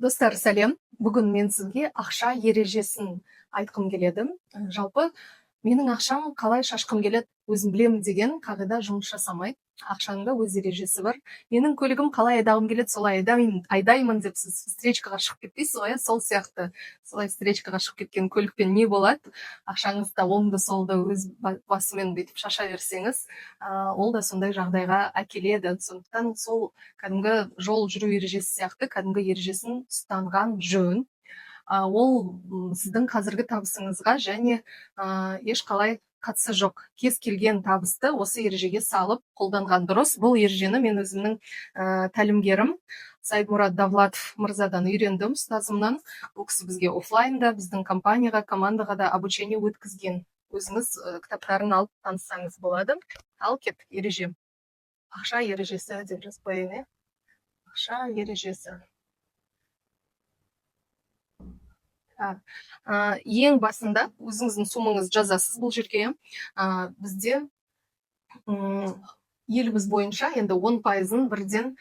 Достар, сәлем. Бүгін мен сізге ақша ережесін айтқым келеді. Жалпы менің ақшам қалай шашқым келеді, өзім білемін деген қағида жұмыс жасамайды. Ақшаның да өз ережесі бар. Менің көлігім қалай айдағым келеді, солай айдаймын деп сіз встречкаға шығып кетпейсіз ғой, сол сияқты. Солай встречкаға шығып кеткен көлікпен не болады? Ақшаңызды оңды солды өз басымен бүйтіп шаша берсеңіз, ол да сондай жағдайға әкеледі. Сондықтан сол кәдімгі жол жүру ережесі сияқты кәдімгі ережесін ұстанған жөн. Ол сіздің қазіргі табысыңызға және ешқалай қатысы жоқ. Кез келген табысты осы ережеге салып қолданған дұрыс. Бұл ережені мен өзімнің тәлімгерім Сайдмурат Давлатов мырзадан үйрендім, ұстазымнан. Ол кісі бізге офлайнда, біздің компанияға, командаға да обучение өткізген. Өзіңіз кітаптарын алып таныссаңыз болады. Ал кеттік, ереже. Ақша ережесі деп жазып қояйын. Ақша ережесі. Ең басында өзіңіздің суммаңызды жазасыз бұл жерге. Бізде еліміз бойынша енді 10%-ын бірден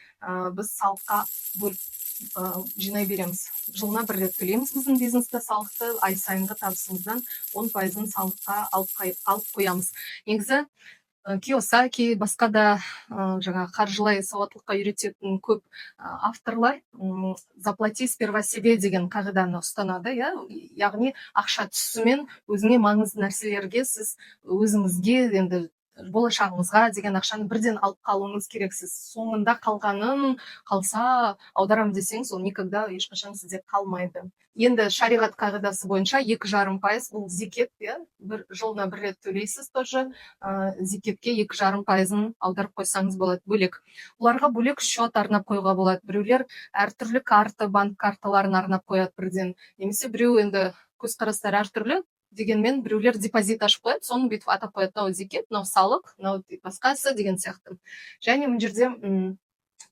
біз салыққа бөліп жинай береміз. Жылына бір рет төлейміз біздің бизнесте салықты, ай сайынғы табысымыздан 10%-ын салыққа алып қоямыз. Негізі Кийосаки, басқа да жаңа қаржылай сауаттылыққа үйрететін көп авторлар заплати сперва себе деген қағиданы ұстанады, яғни ақша түсісімен өзіңе маңызды нәрселерге сіз өзіңізге енді болашағыңызға деген ақшаны бірден алып қалуыңыз керексіз. Соңында қалғанын қалса аударам десеңіз, ол никогда ешқашан сізде қалмайды. Енді шариғат қағидасы бойынша 2,5% бұл зекет, бір жылына бір рет төлейсіз тоже. Зекетке 2,5%-ын аударып қойсаңыз болады, бөлек. Оларға бөлек счет арнап қойға болады. Біреулер әртүрлі карта, банк карталарын арнап қояды бірден. Немесе біреу енді көзқарастары әртүрлі, дегенмен біреулер депозит ашып қояды, соны бүйтіп атап қояды, мынау зекет, мынау салық, мынау басқасы деген сияқты. Және мына жерде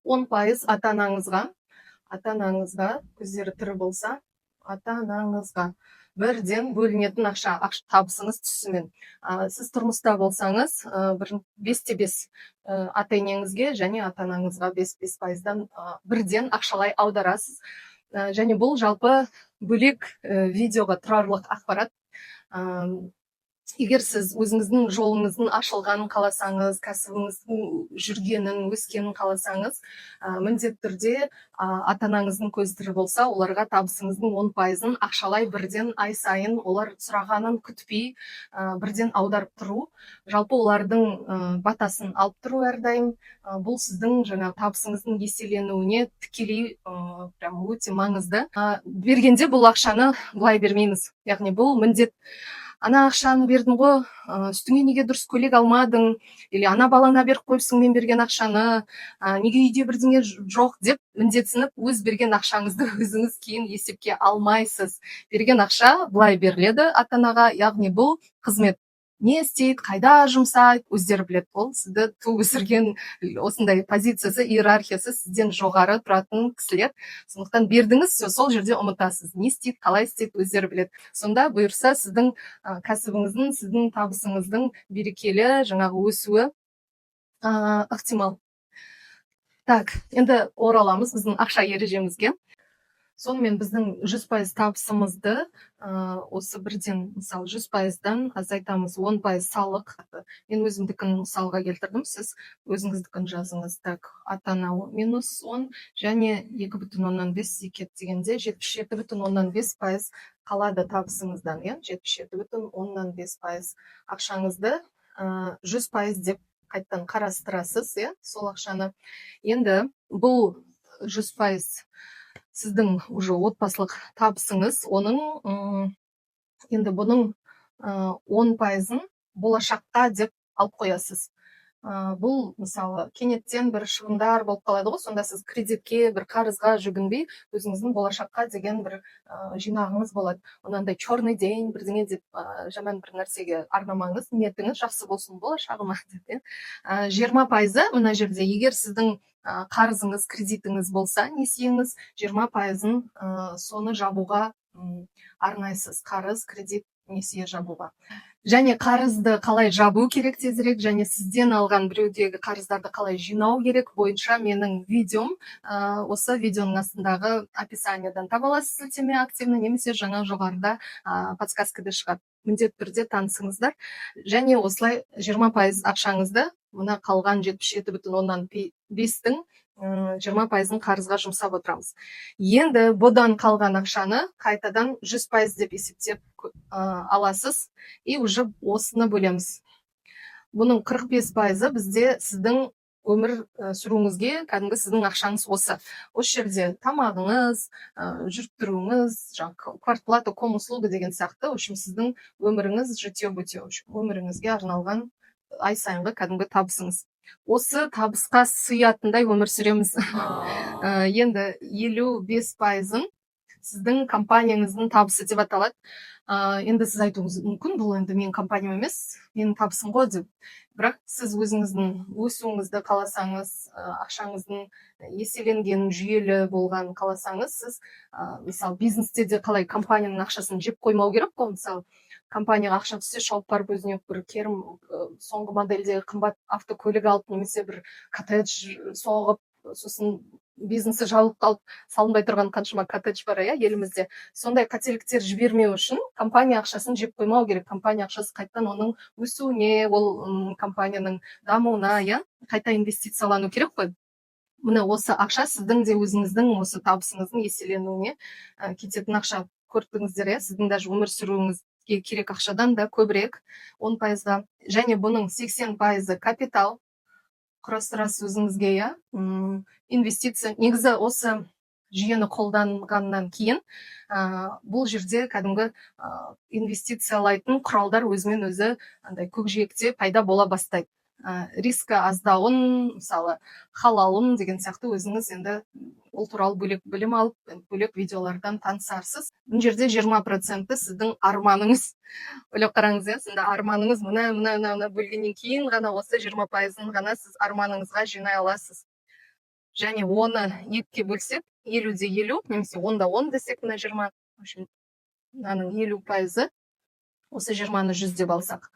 10% ата-анаңызға, көздері тірі болса, ата-анаңызға бірден бөлінетін ақша табысыңыз түсімен. Сіз тұрмыста болсаңыз, 5-5 ата-енеңізге және ата-анаңызға 5% бірден ақшалай аударасыз. Және бұл жалпы бөлек видеоға тұрарлық ақпарат. Егер сіз өзіңіздің жолыңыздың ашылғанын қаласаңыз, кәсібіңіздің жүргенін, өскенін қаласаңыз, міндетті түрде ата-анаңыздың көзі тірі болса, оларға табысыңыздың 10%-ын ақшалай бірден ай сайын олар сұрағанын күтпей бірден аударып тұру. Жалпы олардың батасын алып тұру әрдайым. Бұл сіздің жаңа табысыңыздың еселенуіне тікелей прям өте маңызды. Бергенде бұл ақшаны былай бермейміз. Яғни бұл міндет. Ана ақшаны бердің ғой, үстіңе неге дұрыс көйлек алмадың, или ана балаңа беріп қойыпсың мен берген ақшаны, неге үйде бірдеңе жоқ деп міндетсініп, өз берген ақшаңызды өзіңіз кейін есепке алмайсыз. Берген ақша былай беріледі ата-анаға, яғни бұл қызмет. Не істейді, қайда жұмсайды, өздері біледі. Ол сізді туып өсірген осындай позициясы, иерархиясы сізден жоғары тұратын кісілер. Сондықтан бердіңіз, сол жерде ұмытасыз. Не істейді, қалай істейді, өздері біледі. Сонда бұйырса сіздің кәсібіңіздің, сіздің табысыңыздың берекелі жаңағы өсуі ықтимал. Так, енді ораламыз біздің ақша ережемізге. Сонымен біздің 100% табысымызды осы бірден, мысалы, 100%-дан азайтамыз, 10% салық. Мен өзімдікін мысалға келтірдім, сіз өзіңіздікін жазыңыз. Так, ата-ана -10 және 2,5 зекет дегенде 77,5% қалады табысыңыздан, 77,5% ақшаңызды 100% деп қайттан қарастырасыз, сол ақшаны. Енді бұл 100% сіздің уже отбасылық табысыңыз, оның енді бұның 10%-ын болашаққа деп алып қоясыз. Бұл мысалы кенеттен бір шығындар болып қалады ғой, сонда сіз кредитке, бір қарызға жүгінбей, өзіңіздің болашаққа деген бір жинағыңыз болады. Онандай черный день бірдеңе деп жаман бір нәрсеге арнамаңыз, ниетіңіз жақсы болсын болашағыма деп. 20%-ы мына жерде, егер сіздің қарызыңыз, кредитіңіз болса, несиеңіз, 20%-ын соны жабуға арнайсыз. Қарыз, кредит несие жабуға. Және қарызды қалай жабу керек тезірек, және сізден алған біреудегі қарыздарды қалай жинау керек бойынша менің видеом осы видеоның астындағы описаниедан таба аласыз, сілтеме активно, немесе жаңа жоғарыда подсказкада шығады. Міндетті түрде танысыңыздар. Және осылай 20% ақшаңызды мына қалған 77,5-тің 20%-ын қарызға жұмсап отырамыз. Енді бұдан қалған ақшаны қайтадан 100% деп есептеп аласыз, и уже осыны бөлеміз. Бұның 45%-ы бізде сіздің өмір сүруіңізге, кәдімгі сіздің ақшаңыз осы. Осы жерде тамағыңыз, жүріп тұруыңыз, квартплата, комуслуга деген сияқты, общем, сіздің өміріңіз житье-бытье, өміріңізге арналған ай сайынғы кәдімгі табысыңыз. Осы табысқа сыятындай өмір сүреміз. Енді 55%-ын сіздің компанияңыздың табысы деп аталады. Енді сіз айтуыңыз мүмкін, бұл енді менің компаниям емес, менің табысым ғой деп. Бірақ сіз өзіңіздің өсуіңізді қаласаңыз, ақшаңыздың еселенгенін, жүйелі болғанын қаласаңыз, сіз мысалы бизнесте де қалай компанияның ақшасын жеп қоймау керек қой. Мысалы компанияға ақша түссе шауып барып өзіне бір керім соңғы модельдегі қымбат автокөлік алып, немесе бір коттедж соғып, сосын бизнесі жабылып қалып салынбай тұрған қаншама коттедж бар елімізде. Сондай қателіктер жібермеу үшін компания ақшасын жеп қоймау керек. Компания ақшасы қайтадан оның өсуіне, ол компанияның дамуына қайта инвестициялану керек қой. Міне осы ақша сіздің де өзіңіздің осы табысыңыздың еселенуіне кететін ақша. Көрдіңіздер, сіздің даже өмір сүруіңізге керек ақшадан да көбірек 10%-ға. Және бұның 80%-ы капитал. Құрастырасыз өзіңізге, инвестиция. Негізі осы жүйені қолданғаннан кейін бұл жерде кәдімгі инвестициялайтын құралдар өзімен өзі көкжиекте пайда бола бастайды. Рискі аздауын, мысалы халалын деген сияқты өзіңіз енді ол туралы бөлек білім алып, бөлек видеолардан танысарсыз. Бұл жерде 20%-ті сіздің арманыңыз. Ойлап қараңыз, сіздің арманыңыз мына бөлгеннен кейін ғана осы 20%-ын ғана сіз арманыңызға жинай аласыз. Және оны 2-ке бөлсек, 50-50, немесе 10-10 десек, мына 20, мынаның 50%, осы 20-ны 100 деп алсақ.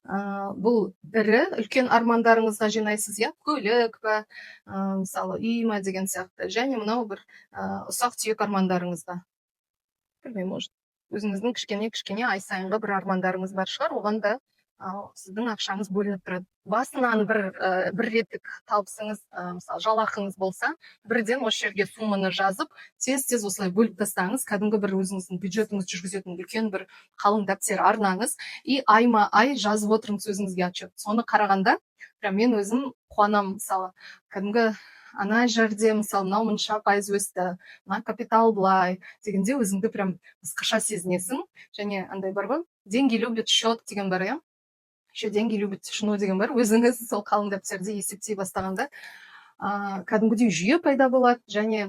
Бұл ірі, үлкен армандарыңызға жинайсыз, көлік па, мысалы үй ма деген сияқты. Және мынау бір ұсақ түйек армандарыңызға. Білмеймін, может, өзіңіздің кішкене ай сайынғы бір армандарыңыз бар шығар, оған да сіздің ақшаңыз бөлініп тұрады. Басынан бір реттік табысыңыз, мысалы жалақыңыз болса, бірден осы жерге сумманы жазып, тез осылай бөліп тастаңыз, кәдімгі бір өзіңіздің бюджетіңізді жүргізетін үлкен бір қалың дәптер арнаңыз, и айма-ай жазып отырыңыз өзіңізге отчет. Соны қарағанда, мен өзім қуанам, мысалы, кәдімгі ана жерде, мысалы, мынау мұнша пайыз өсті, мына капитал былай дегенде өзіңді прям басқаша сезінесің. Және андай бар ғой, деньги любят счет деген бар, еще деньги любят тишину деген бар. Өзіңіз сол қалың дәптерде есептей бастағанда кәдімгідей жүйе пайда болады, және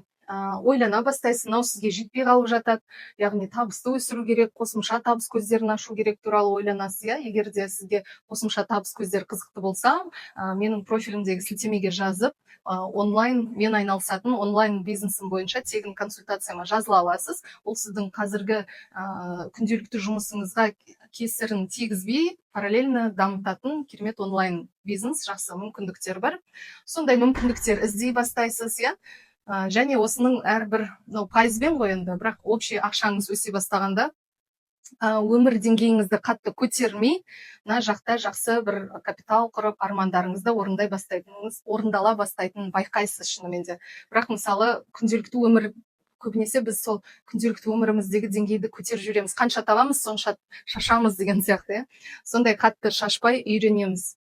ойлана бастайсың, мынау сізге жетпей қалып жатады, яғни табысты өсіру керек, қосымша табыс көздерін ашу керек туралы ойланасыз. Егер де сізге қосымша табыс көздері қызықты болса, менің профилімдегі сілтемеге жазып, онлайн, мен айналысатын онлайн бизнесім бойынша тегін консультацияма жазыла аласыз. Ол сіздің қазіргі күнделікті жұмысыңызға кесірін тигізбей, параллельно дамытатын керемет онлайн бизнес, жақсы мүмкіндіктер бар. Сондай мүмкіндіктер іздей бастайсыз, және осының әрбір пайызбен ғой енді, бірақ общий ақшаңыз өсе бастағанда өмір деңгейіңізді қатты көтермей, мына жақта жақсы бір капитал құрып, армандарыңызды орындала бастайтынын байқайсыз шынымен де. Бірақ мысалы күнделікті өмір, көбінесе біз сол күнделікті өміріміздегі деңгейді көтеріп жүреміз. Қанша табамыз, сонша шашамыз деген сияқты. Сондай қатты шашпай үйренеміз.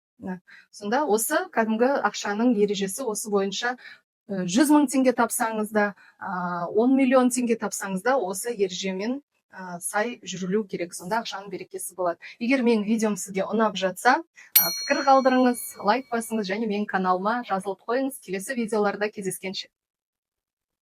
Сонда осы кәдімгі ақшаның ережесі осы бойынша 100 мың теңге тапсаңыз да, 10 миллион теңге тапсаңыз да, осы ережемен сай жүрілу керек. Сонда ақшаның берекесі болады. Егер менің видеом сізге ұнап жатса, пікір қалдырыңыз, лайк басыңыз, және менің каналыма жазылып қойыңыз. Келесі видеоларда кездескенше.